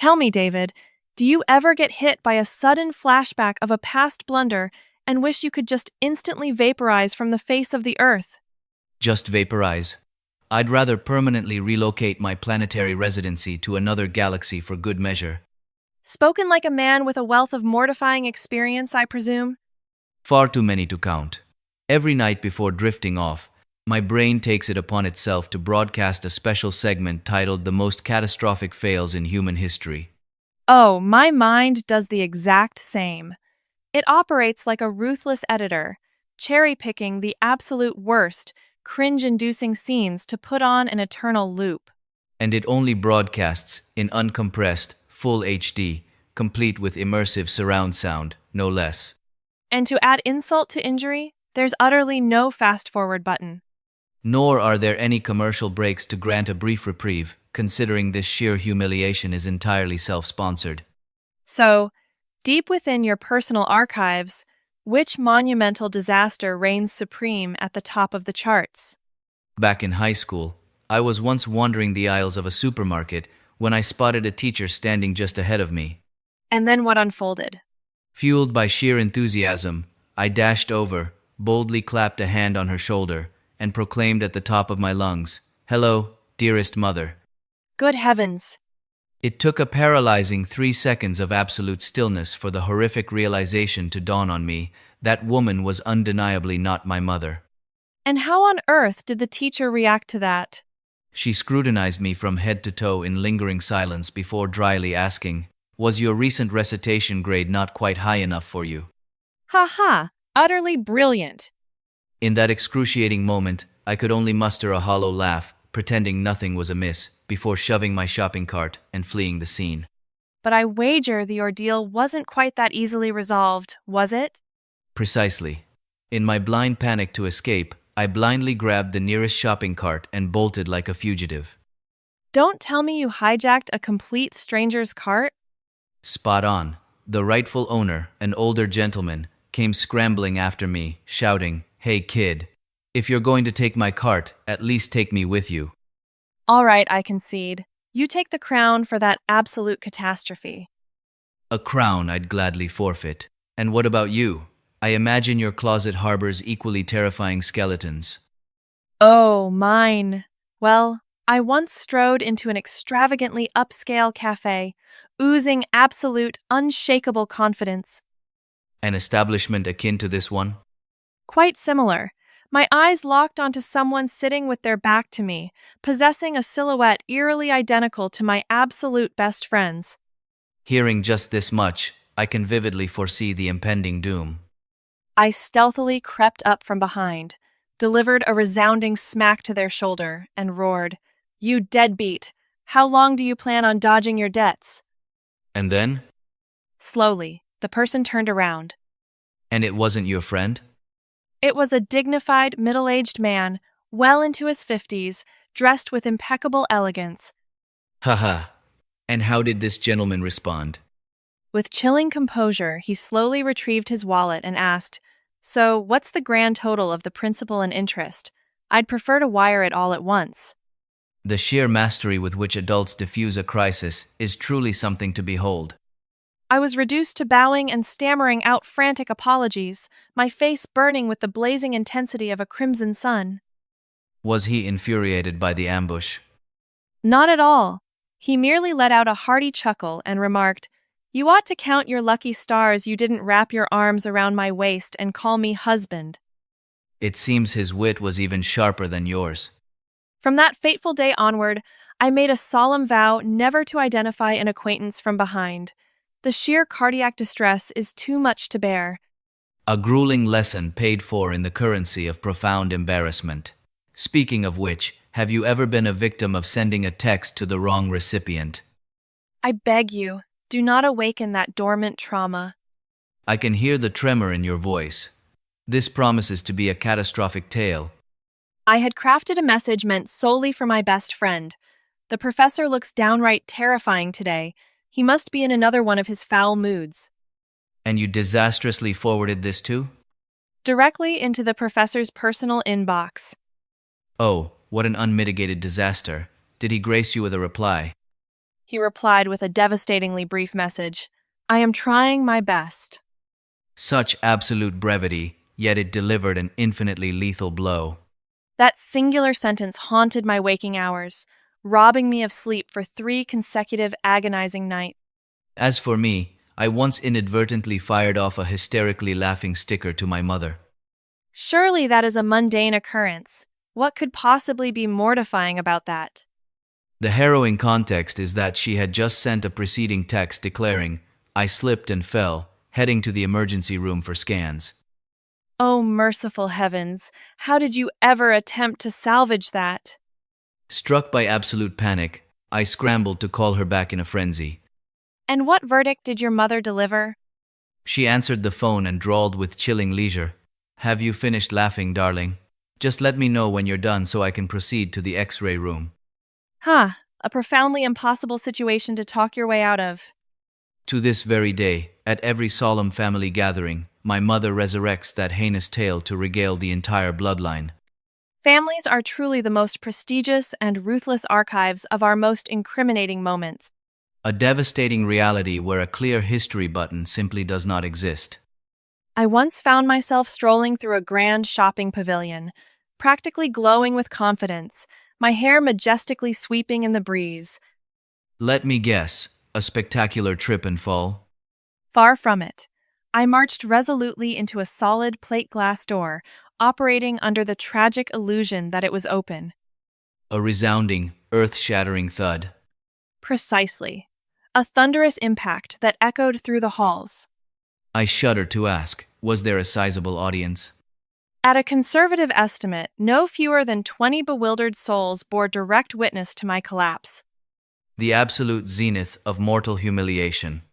Tell me, David, do you ever get hit by a sudden flashback of a past blunder and wish you could just instantly vaporize from the face of the earth? Just vaporize. I'd rather permanently relocate my planetary residency to another galaxy for good measure. Spoken like a man with a wealth of mortifying experience, I presume? Far too many to count. Every night before drifting off, my brain takes it upon itself to broadcast a special segment titled The Most Catastrophic Fails in Human History. Oh, my mind does the exact same. It operates like a ruthless editor, cherry-picking the absolute worst, cringe-inducing scenes to put on an eternal loop. And it only broadcasts in uncompressed, full HD, complete with immersive surround sound, no less. And to add insult to injury, there's utterly no fast-forward button. Nor are there any commercial breaks to grant a brief reprieve, considering this sheer humiliation is entirely self-sponsored. So, deep within your personal archives, which monumental disaster reigns supreme at the top of the charts? Back in high school, I was once wandering the aisles of a supermarket when I spotted a teacher standing just ahead of me. And then what unfolded? Fueled by sheer enthusiasm, I dashed over, boldly clapped a hand on her shoulder, and proclaimed at the top of my lungs, "Hello, dearest mother." Good heavens! It took a paralyzing 3 seconds of absolute stillness for the horrific realization to dawn on me that woman was undeniably not my mother. And how on earth did the teacher react to that? She scrutinized me from head to toe in lingering silence before dryly asking, "Was your recent recitation grade not quite high enough for you?" Ha ha! Utterly brilliant! In that excruciating moment, I could only muster a hollow laugh, pretending nothing was amiss, before shoving my shopping cart and fleeing the scene. But I wager the ordeal wasn't quite that easily resolved, was it? Precisely. In my blind panic to escape, I blindly grabbed the nearest shopping cart and bolted like a fugitive. Don't tell me you hijacked a complete stranger's cart? Spot on. The rightful owner, an older gentleman, came scrambling after me, shouting, "Hey kid, if you're going to take my cart, at least take me with you." All right, I concede. You take the crown for that absolute catastrophe. A crown I'd gladly forfeit. And what about you? I imagine your closet harbors equally terrifying skeletons. Oh, mine. Well, I once strode into an extravagantly upscale cafe, oozing absolute, unshakable confidence. An establishment akin to this one? Quite similar. My eyes locked onto someone sitting with their back to me, possessing a silhouette eerily identical to my absolute best friend's. Hearing just this much, I can vividly foresee the impending doom. I stealthily crept up from behind, delivered a resounding smack to their shoulder, and roared, "You deadbeat! How long do you plan on dodging your debts?" And then? Slowly, the person turned around. And it wasn't your friend? It was a dignified, middle-aged man, well into his 50s, dressed with impeccable elegance. Haha. And how did this gentleman respond? With chilling composure, he slowly retrieved his wallet and asked, "So, what's the grand total of the principal and interest? I'd prefer to wire it all at once." The sheer mastery with which adults diffuse a crisis is truly something to behold. I was reduced to bowing and stammering out frantic apologies, my face burning with the blazing intensity of a crimson sun. Was he infuriated by the ambush? Not at all. He merely let out a hearty chuckle and remarked, "You ought to count your lucky stars you didn't wrap your arms around my waist and call me husband." It seems his wit was even sharper than yours. From that fateful day onward, I made a solemn vow never to identify an acquaintance from behind. The sheer cardiac distress is too much to bear. A grueling lesson paid for in the currency of profound embarrassment. Speaking of which, have you ever been a victim of sending a text to the wrong recipient? I beg you, do not awaken that dormant trauma. I can hear the tremor in your voice. This promises to be a catastrophic tale. I had crafted a message meant solely for my best friend. The professor looks downright terrifying today. He must be in another one of his foul moods. And you disastrously forwarded this to? Directly into the professor's personal inbox. Oh, what an unmitigated disaster. Did he grace you with a reply? he replied with a devastatingly brief message. I am trying my best. Such absolute brevity, yet it delivered an infinitely lethal blow. That singular sentence haunted my waking hours, robbing me of sleep for 3 consecutive agonizing nights. As for me, I once inadvertently fired off a hysterically laughing sticker to my mother. Surely that is a mundane occurrence. What could possibly be mortifying about that? The harrowing context is that she had just sent a preceding text declaring, I slipped and fell, heading to the emergency room for scans. Oh, merciful heavens, how did you ever attempt to salvage that? Struck by absolute panic, I scrambled to call her back in a frenzy. And what verdict did your mother deliver? She answered the phone and drawled with chilling leisure. Have you finished laughing, darling? Just let me know when you're done so I can proceed to the X-ray room. A profoundly impossible situation to talk your way out of. To this very day, at every solemn family gathering, my mother resurrects that heinous tale to regale the entire bloodline. Families are truly the most prestigious and ruthless archives of our most incriminating moments. A devastating reality where a clear history button simply does not exist. I once found myself strolling through a grand shopping pavilion, practically glowing with confidence, my hair majestically sweeping in the breeze. Let me guess, a spectacular trip and fall? Far from it. I marched resolutely into a solid plate glass door, operating under the tragic illusion that it was open. A resounding, earth-shattering thud. Precisely. A thunderous impact that echoed through the halls. I shudder to ask, was there a sizable audience? At a conservative estimate, no fewer than 20 bewildered souls bore direct witness to my collapse. The absolute zenith of mortal humiliation.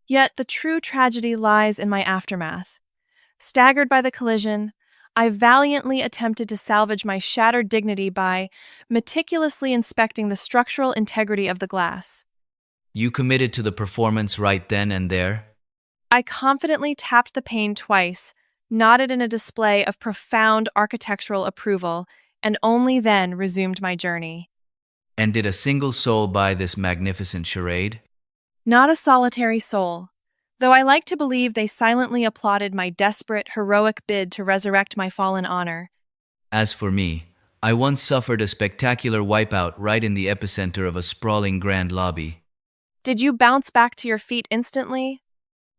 Yet the true tragedy lies in my aftermath. Staggered by the collision, I valiantly attempted to salvage my shattered dignity by meticulously inspecting the structural integrity of the glass. You committed to the performance right then and there? I confidently tapped the pane twice, nodded in a display of profound architectural approval, and only then resumed my journey. And did a single soul buy this magnificent charade? Not a solitary soul, though I like to believe they silently applauded my desperate, heroic bid to resurrect my fallen honor. As for me, I once suffered a spectacular wipeout right in the epicenter of a sprawling grand lobby. Did you bounce back to your feet instantly?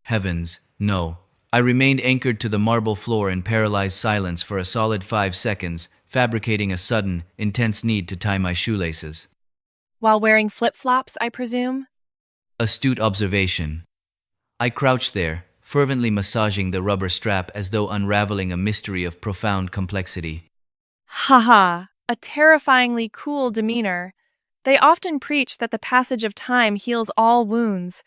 Heavens, no. I remained anchored to the marble floor in paralyzed silence for a solid 5 seconds, fabricating a sudden, intense need to tie my shoelaces. While wearing flip-flops, I presume? Astute observation. I crouched there, fervently massaging the rubber strap as though unraveling a mystery of profound complexity. A terrifyingly cool demeanor. They often preach that the passage of time heals all wounds.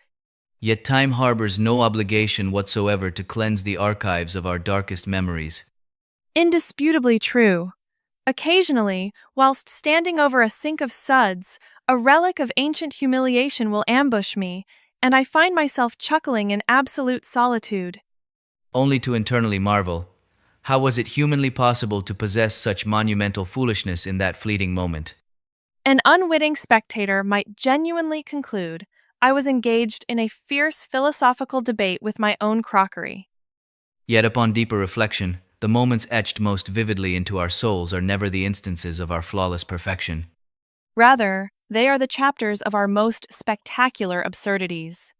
Yet time harbors no obligation whatsoever to cleanse the archives of our darkest memories. Indisputably true. Occasionally, whilst standing over a sink of suds, a relic of ancient humiliation will ambush me, and I find myself chuckling in absolute solitude. Only to internally marvel, how was it humanly possible to possess such monumental foolishness in that fleeting moment? An unwitting spectator might genuinely conclude I was engaged in a fierce philosophical debate with my own crockery. Yet upon deeper reflection, the moments etched most vividly into our souls are never the instances of our flawless perfection. Rather, they are the chapters of our most spectacular absurdities.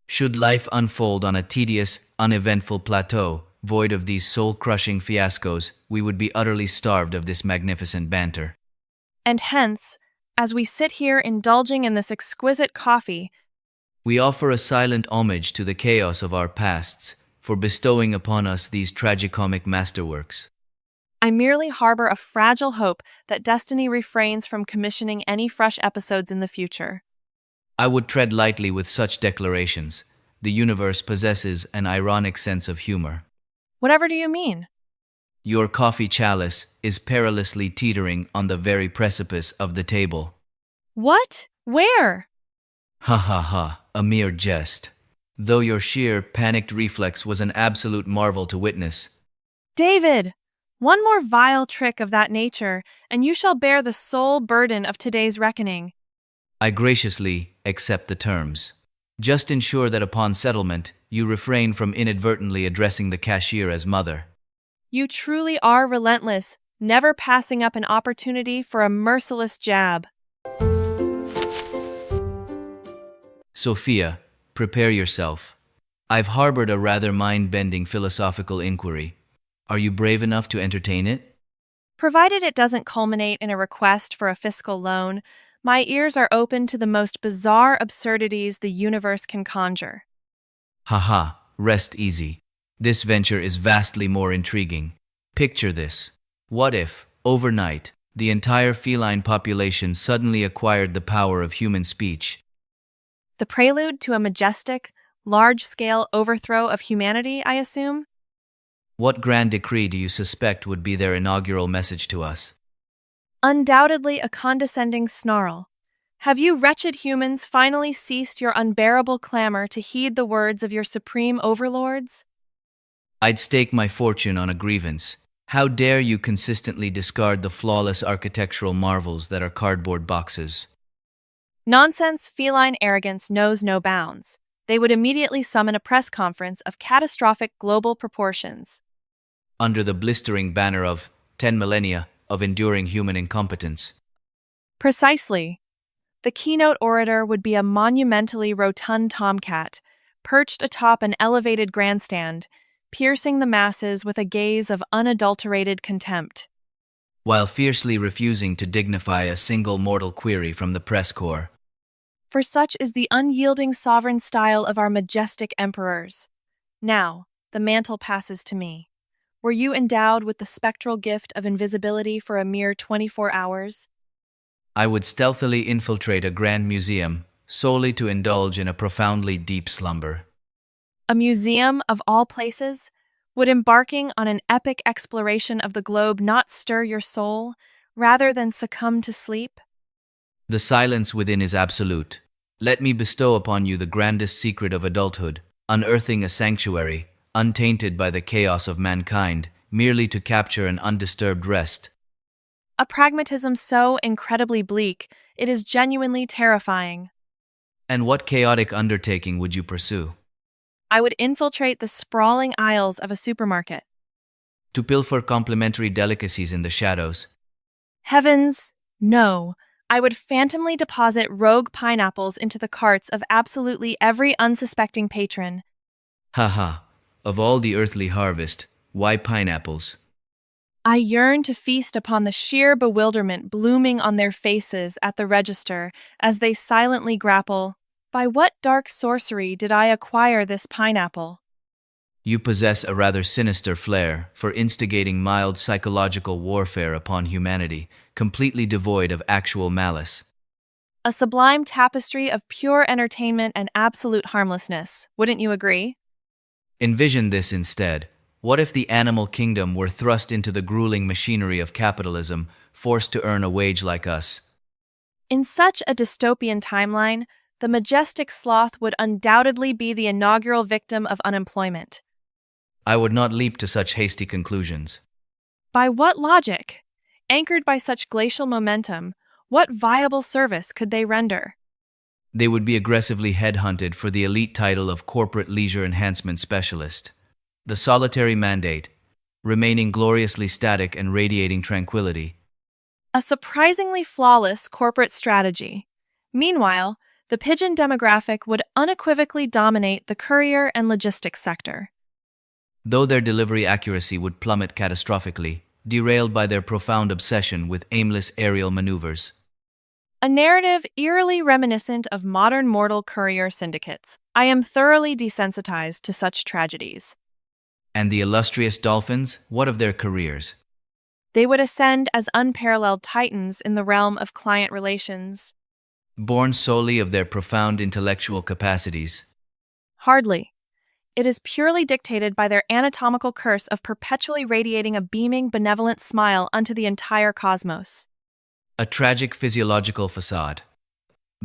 Should life unfold on a tedious, uneventful plateau, void of these soul-crushing fiascos, we would be utterly starved of this magnificent banter. And hence, as we sit here indulging in this exquisite coffee, we offer a silent homage to the chaos of our pasts for bestowing upon us these tragicomic masterworks. I merely harbor a fragile hope that destiny refrains from commissioning any fresh episodes in the future. I would tread lightly with such declarations. The universe possesses an ironic sense of humor. Whatever do you mean? Your coffee chalice is perilously teetering on the very precipice of the table. What? Where? Ha ha ha, a mere jest. Though your sheer, panicked reflex was an absolute marvel to witness. David! One more vile trick of that nature, and you shall bear the sole burden of today's reckoning. I graciously accept the terms. Just ensure that upon settlement, you refrain from inadvertently addressing the cashier as mother. You truly are relentless, never passing up an opportunity for a merciless jab. Sophia, prepare yourself. I've harbored a rather mind-bending philosophical inquiry. Are you brave enough to entertain it? Provided it doesn't culminate in a request for a fiscal loan, my ears are open to the most bizarre absurdities the universe can conjure. Haha, rest easy. This venture is vastly more intriguing. Picture this. What if, overnight, the entire feline population suddenly acquired the power of human speech? The prelude to a majestic, large-scale overthrow of humanity, I assume? What grand decree do you suspect would be their inaugural message to us? Undoubtedly a condescending snarl. Have you wretched humans finally ceased your unbearable clamor to heed the words of your supreme overlords? I'd stake my fortune on a grievance. How dare you consistently discard the flawless architectural marvels that are cardboard boxes? Nonsense, feline arrogance knows no bounds. They would immediately summon a press conference of catastrophic global proportions. Under the blistering banner of 10 millennia of enduring human incompetence. Precisely. The keynote orator would be a monumentally rotund tomcat, perched atop an elevated grandstand, piercing the masses with a gaze of unadulterated contempt. While fiercely refusing to dignify a single mortal query from the press corps. For such is the unyielding sovereign style of our majestic emperors. Now, the mantle passes to me. Were you endowed with the spectral gift of invisibility for a mere 24 hours? I would stealthily infiltrate a grand museum, solely to indulge in a profoundly deep slumber. A museum of all places? Would embarking on an epic exploration of the globe not stir your soul, rather than succumb to sleep? The silence within is absolute. Let me bestow upon you the grandest secret of adulthood, unearthing a sanctuary, untainted by the chaos of mankind, merely to capture an undisturbed rest. A pragmatism so incredibly bleak, it is genuinely terrifying. And what chaotic undertaking would you pursue? I would infiltrate the sprawling aisles of a supermarket. To pilfer complimentary delicacies in the shadows. Heavens, no. I would phantomly deposit rogue pineapples into the carts of absolutely every unsuspecting patron. Haha, of all the earthly harvest, why pineapples? I yearn to feast upon the sheer bewilderment blooming on their faces at the register as they silently grapple. By what dark sorcery did I acquire this pineapple? You possess a rather sinister flair for instigating mild psychological warfare upon humanity, completely devoid of actual malice. A sublime tapestry of pure entertainment and absolute harmlessness, wouldn't you agree? Envision this instead. What if the animal kingdom were thrust into the grueling machinery of capitalism, forced to earn a wage like us? In such a dystopian timeline, the majestic sloth would undoubtedly be the inaugural victim of unemployment. I would not leap to such hasty conclusions. By what logic? Anchored by such glacial momentum, what viable service could they render? They would be aggressively headhunted for the elite title of Corporate Leisure Enhancement Specialist. The solitary mandate, remaining gloriously static and radiating tranquility. A surprisingly flawless corporate strategy. Meanwhile, the pigeon demographic would unequivocally dominate the courier and logistics sector. Though their delivery accuracy would plummet catastrophically, derailed by their profound obsession with aimless aerial maneuvers. A narrative eerily reminiscent of modern mortal courier syndicates. I am thoroughly desensitized to such tragedies. And the illustrious dolphins, what of their careers? They would ascend as unparalleled titans in the realm of client relations. Born solely of their profound intellectual capacities. Hardly. It is purely dictated by their anatomical curse of perpetually radiating a beaming, benevolent smile unto the entire cosmos. A tragic physiological facade.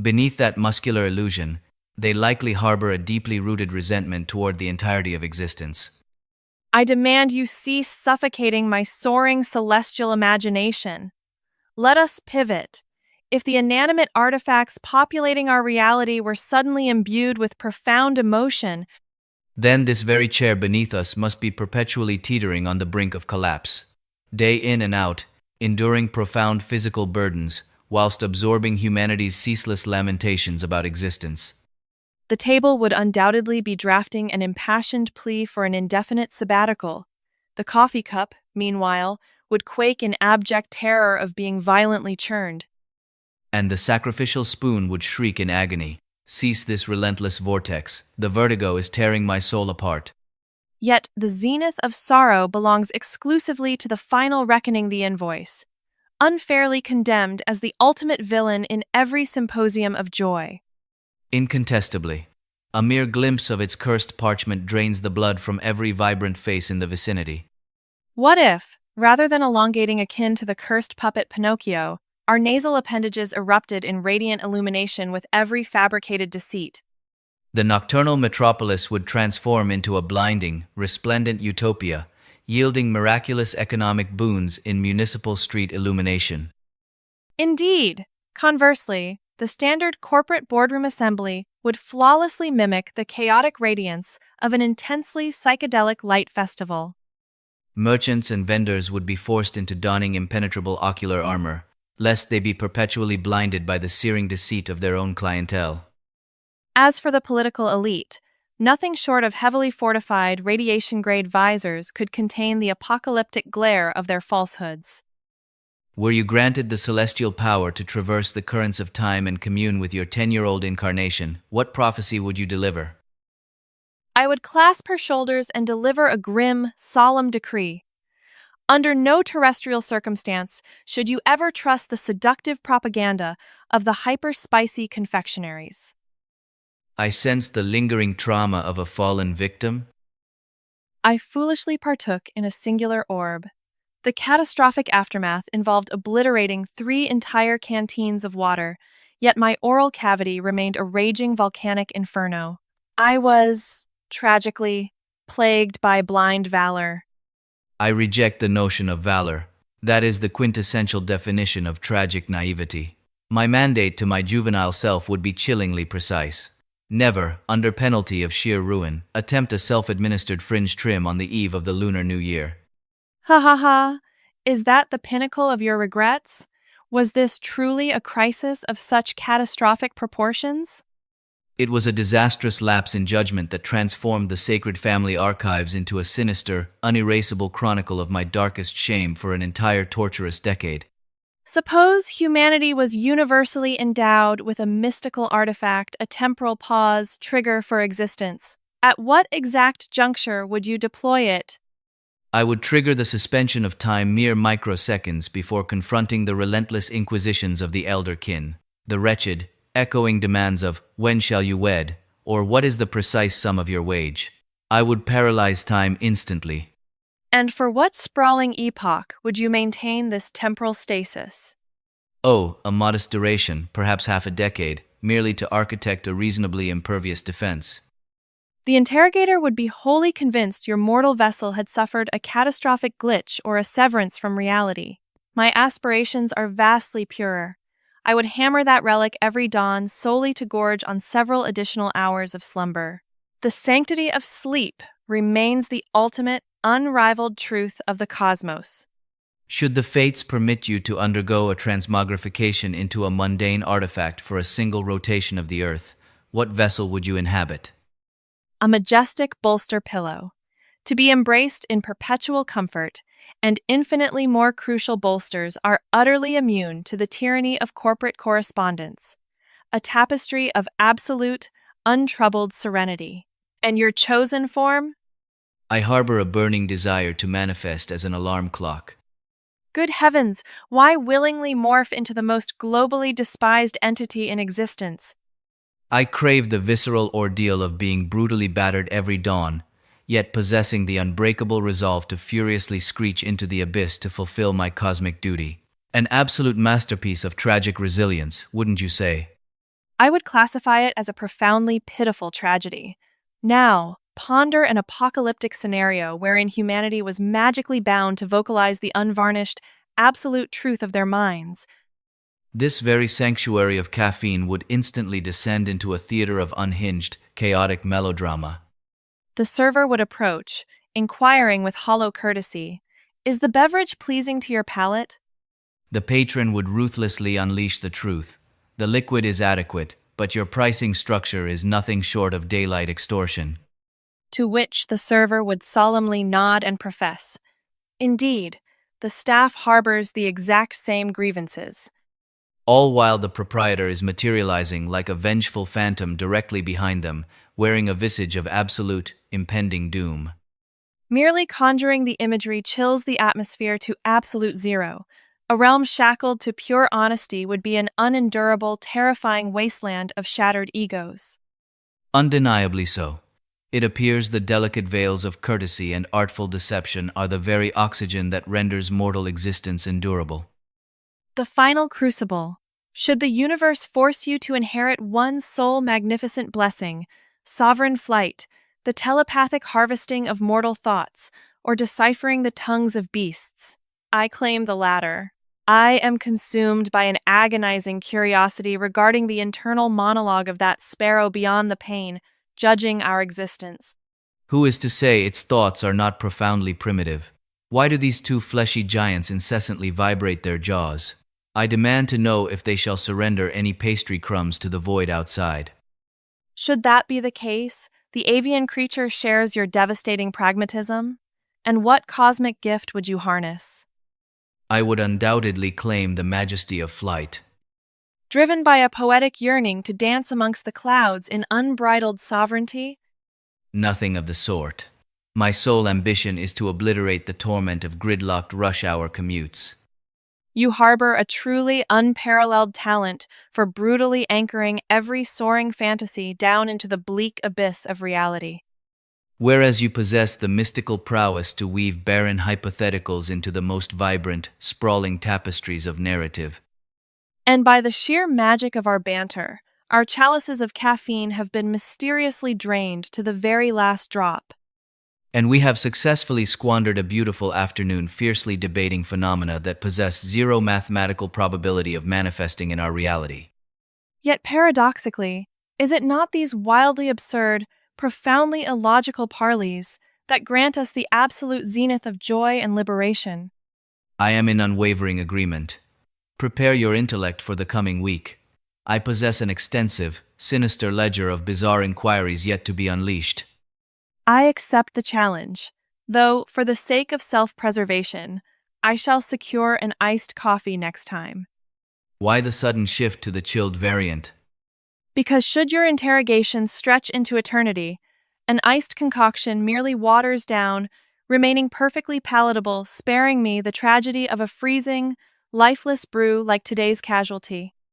Beneath that muscular illusion, they likely harbor a deeply rooted resentment toward the entirety of existence. I demand you cease suffocating my soaring celestial imagination. Let us pivot. if the inanimate artifacts populating our reality were suddenly imbued with profound emotion, then this very chair beneath us must be perpetually teetering on the brink of collapse. Day in and out, enduring profound physical burdens, whilst absorbing humanity's ceaseless lamentations about existence. the table would undoubtedly be drafting an impassioned plea for an indefinite sabbatical. The coffee cup, meanwhile, would quake in abject terror of being violently churned. And the sacrificial spoon would shriek in agony. Cease this relentless vortex. The vertigo is tearing my soul apart. Yet the zenith of sorrow belongs exclusively to the final reckoning the invoice, unfairly condemned as the ultimate villain in every symposium of joy. Incontestably. A mere glimpse of its cursed parchment drains the blood from every vibrant face in the vicinity. What if, rather than elongating akin to the cursed puppet Pinocchio, our nasal appendages erupted in radiant illumination with every fabricated deceit? The nocturnal metropolis would transform into a blinding, resplendent utopia, yielding miraculous economic boons in municipal street illumination. Indeed, conversely, the standard corporate boardroom assembly would flawlessly mimic the chaotic radiance of an intensely psychedelic light festival. Merchants and vendors would be forced into donning impenetrable ocular armor, lest they be perpetually blinded by the searing deceit of their own clientele. As for the political elite, nothing short of heavily fortified radiation-grade visors could contain the apocalyptic glare of their falsehoods. Were you granted the celestial power to traverse the currents of time and commune with your 10-year-old incarnation, what prophecy would you deliver? I would clasp her shoulders and deliver a grim, solemn decree. Under no terrestrial circumstance should you ever trust the seductive propaganda of the hyper-spicy confectionaries. I sensed the lingering trauma of a fallen victim. I foolishly partook in a singular orb. The catastrophic aftermath involved obliterating 3 entire canteens of water, yet my oral cavity remained a raging volcanic inferno. I was, tragically, plagued by blind valor. I reject the notion of valor. That is the quintessential definition of tragic naivety. My mandate to my juvenile self would be chillingly precise. Never, under penalty of sheer ruin, attempt a self-administered fringe trim on the eve of the Lunar New Year. Ha ha ha! Is that the pinnacle of your regrets? Was this truly a crisis of such catastrophic proportions? It was a disastrous lapse in judgment that transformed the sacred family archives into a sinister, unerasable chronicle of my darkest shame for an entire torturous decade. Suppose humanity was universally endowed with a mystical artifact, a temporal pause, trigger for existence. At what exact juncture would you deploy it? I would trigger the suspension of time mere microseconds before confronting the relentless inquisitions of the elder kin, the wretched, echoing demands of, "When shall you wed?" or "What is the precise sum of your wage?" I would paralyze time instantly. And for what sprawling epoch would you maintain this temporal stasis? Oh, a modest duration, perhaps half a decade, merely to architect a reasonably impervious defense. The interrogator would be wholly convinced your mortal vessel had suffered a catastrophic glitch or a severance from reality. My aspirations are vastly purer. I would hammer that relic every dawn solely to gorge on several additional hours of slumber. The sanctity of sleep remains the ultimate, unrivaled truth of the cosmos. Should the fates permit you to undergo a transmogrification into a mundane artifact for a single rotation of the earth, what vessel would you inhabit? A majestic bolster pillow, to be embraced in perpetual comfort, and infinitely more crucial bolsters are utterly immune to the tyranny of corporate correspondence, a tapestry of absolute, untroubled serenity. And your chosen form? I harbor a burning desire to manifest as an alarm clock. Good heavens, why willingly morph into the most globally despised entity in existence? I crave the visceral ordeal of being brutally battered every dawn, yet possessing the unbreakable resolve to furiously screech into the abyss to fulfill my cosmic duty. An absolute masterpiece of tragic resilience, wouldn't you say? I would classify it as a profoundly pitiful tragedy. Now, ponder an apocalyptic scenario wherein humanity was magically bound to vocalize the unvarnished, absolute truth of their minds. This very sanctuary of caffeine would instantly descend into a theater of unhinged, chaotic melodrama. The server would approach, inquiring with hollow courtesy, "Is the beverage pleasing to your palate?" The patron would ruthlessly unleash the truth. The liquid is adequate, but your pricing structure is nothing short of daylight extortion. To which the server would solemnly nod and profess, "Indeed, the staff harbors the exact same grievances." All while the proprietor is materializing like a vengeful phantom directly behind them, wearing a visage of absolute, impending doom. Merely conjuring the imagery chills the atmosphere to absolute zero. A realm shackled to pure honesty would be an unendurable, terrifying wasteland of shattered egos. Undeniably so. It appears the delicate veils of courtesy and artful deception are the very oxygen that renders mortal existence endurable. The final crucible. Should the universe force you to inherit one sole magnificent blessing, sovereign flight, the telepathic harvesting of mortal thoughts, or deciphering the tongues of beasts, I claim the latter. I am consumed by an agonizing curiosity regarding the internal monologue of that sparrow beyond the pane, judging our existence. Who is to say its thoughts are not profoundly primitive? Why do these two fleshy giants incessantly vibrate their jaws? I demand to know if they shall surrender any pastry crumbs to the void outside. Should that be the case, the avian creature shares your devastating pragmatism? And what cosmic gift would you harness? I would undoubtedly claim the majesty of flight. Driven by a poetic yearning to dance amongst the clouds in unbridled sovereignty? Nothing of the sort. My sole ambition is to obliterate the torment of gridlocked rush-hour commutes. You harbor a truly unparalleled talent for brutally anchoring every soaring fantasy down into the bleak abyss of reality. Whereas you possess the mystical prowess to weave barren hypotheticals into the most vibrant, sprawling tapestries of narrative. And by the sheer magic of our banter, our chalices of caffeine have been mysteriously drained to the very last drop. And we have successfully squandered a beautiful afternoon fiercely debating phenomena that possess zero mathematical probability of manifesting in our reality. Yet paradoxically, is it not these wildly absurd, profoundly illogical parleys that grant us the absolute zenith of joy and liberation? I am in unwavering agreement. Prepare your intellect for the coming week. I possess an extensive, sinister ledger of bizarre inquiries yet to be unleashed. I accept the challenge, though, for the sake of self-preservation, I shall secure an iced coffee next time. Why the sudden shift to the chilled variant? Because should your interrogations stretch into eternity, an iced concoction merely waters down, remaining perfectly palatable, sparing me the tragedy of a freezing, lifeless brew like today's casualty.